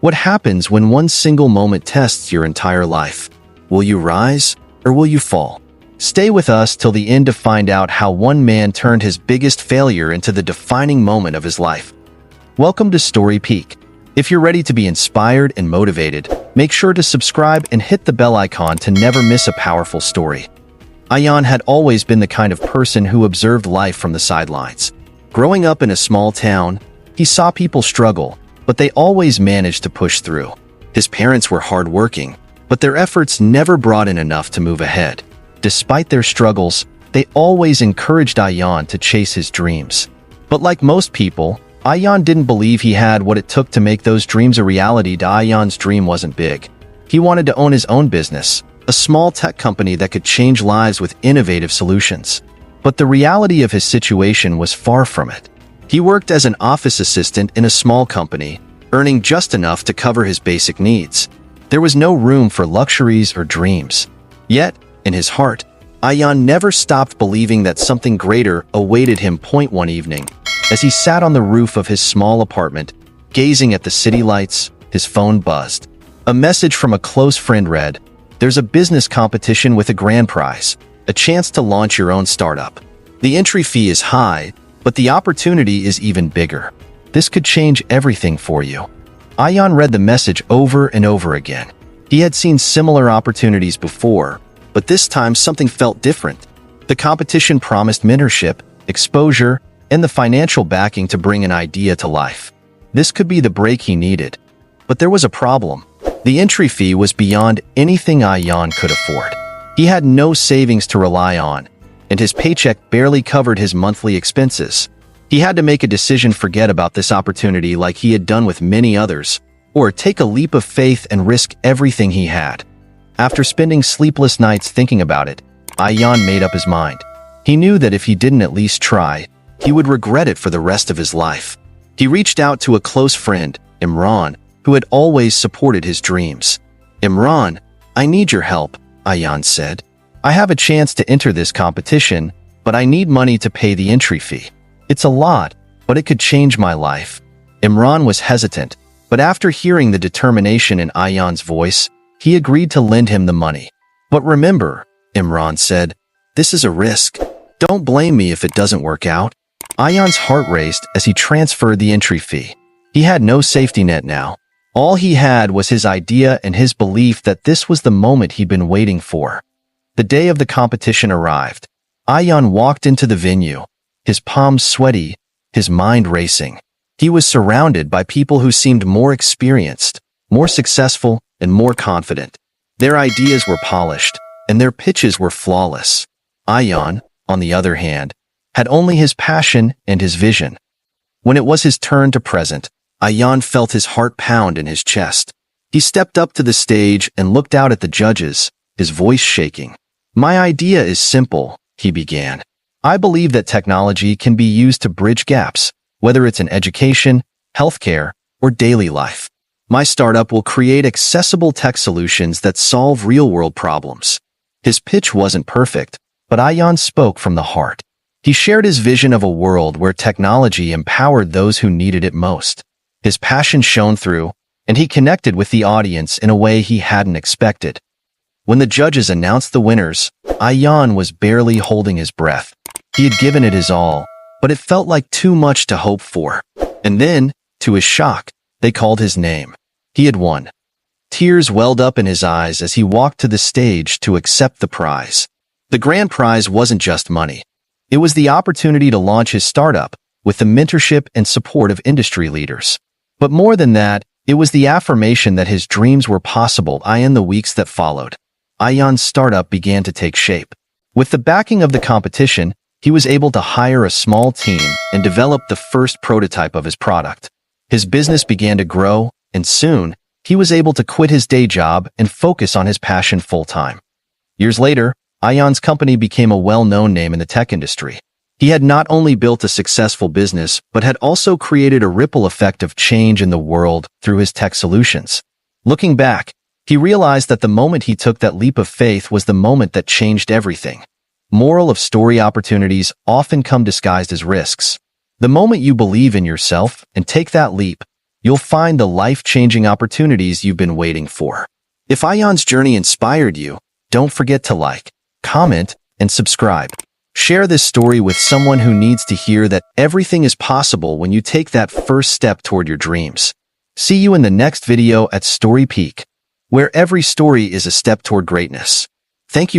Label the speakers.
Speaker 1: What happens when one single moment tests your entire life? Will you rise or will you fall? Stay with us till the end to find out how one man turned his biggest failure into the defining moment of his life. Welcome to Story Peak. If you're ready to be inspired and motivated, make sure to subscribe and hit the bell icon to never miss a powerful story. Ayan had always been the kind of person who observed life from the sidelines. Growing up in a small town, he saw people struggle, but they always managed to push through. His parents were hardworking, but their efforts never brought in enough to move ahead. Despite their struggles, they always encouraged Ayan to chase his dreams. But like most people, Ayan didn't believe he had what it took to make those dreams a reality. Ayan's dream wasn't big. He wanted to own his own business, a small tech company that could change lives with innovative solutions. But the reality of his situation was far from it. He worked as an office assistant in a small company, earning just enough to cover his basic needs. There was no room for luxuries or dreams. Yet, in his heart, Ayan never stopped believing that something greater awaited him. One evening, as he sat on the roof of his small apartment, gazing at the city lights, his phone buzzed. A message from a close friend read, "There's a business competition with a grand prize, a chance to launch your own startup. The entry fee is high, but the opportunity is even bigger. This could change everything for you." Ayan read the message over and over again. He had seen similar opportunities before, but this time something felt different. The competition promised mentorship, exposure, and the financial backing to bring an idea to life. This could be the break he needed. But there was a problem. The entry fee was beyond anything Ayan could afford. He had no savings to rely on, and his paycheck barely covered his monthly expenses. He had to make a decision: forget about this opportunity like he had done with many others, or take a leap of faith and risk everything he had. After spending sleepless nights thinking about it, Ayan made up his mind. He knew that if he didn't at least try, he would regret it for the rest of his life. He reached out to a close friend, Imran, who had always supported his dreams. "Imran, I need your help," Ayan said. "I have a chance to enter this competition, but I need money to pay the entry fee. It's a lot, but it could change my life." Imran was hesitant, but after hearing the determination in Ayan's voice, he agreed to lend him the money. "But remember," Imran said, "this is a risk. Don't blame me if it doesn't work out." Ayan's heart raced as he transferred the entry fee. He had no safety net now. All he had was his idea and his belief that this was the moment he'd been waiting for. The day of the competition arrived. Ayan walked into the venue, his palms sweaty, his mind racing. He was surrounded by people who seemed more experienced, more successful, and more confident. Their ideas were polished, and their pitches were flawless. Ayan, on the other hand, had only his passion and his vision. When it was his turn to present, Ayan felt his heart pound in his chest. He stepped up to the stage and looked out at the judges, his voice shaking. "My idea is simple," he began. "I believe that technology can be used to bridge gaps, whether it's in education, healthcare, or daily life. My startup will create accessible tech solutions that solve real-world problems." His pitch wasn't perfect, but Ayan spoke from the heart. He shared his vision of a world where technology empowered those who needed it most. His passion shone through, and he connected with the audience in a way he hadn't expected. When the judges announced the winners, Ayan was barely holding his breath. He had given it his all, but it felt like too much to hope for. And then, to his shock, they called his name. He had won. Tears welled up in his eyes as he walked to the stage to accept the prize. The grand prize wasn't just money. It was the opportunity to launch his startup with the mentorship and support of industry leaders. But more than that, it was the affirmation that his dreams were possible. In the weeks that followed, Ayan's startup began to take shape. With the backing of the competition, he was able to hire a small team and develop the first prototype of his product. His business began to grow, and soon, he was able to quit his day job and focus on his passion full-time. Years later, Ayan's company became a well-known name in the tech industry. He had not only built a successful business, but had also created a ripple effect of change in the world through his tech solutions. Looking back, he realized that the moment he took that leap of faith was the moment that changed everything. Moral of story: opportunities often come disguised as risks. The moment you believe in yourself and take that leap, you'll find the life-changing opportunities you've been waiting for. If Ayan's journey inspired you, don't forget to like, comment, and subscribe. Share this story with someone who needs to hear that everything is possible when you take that first step toward your dreams. See you in the next video at Story Peak, where every story is a step toward greatness. Thank you.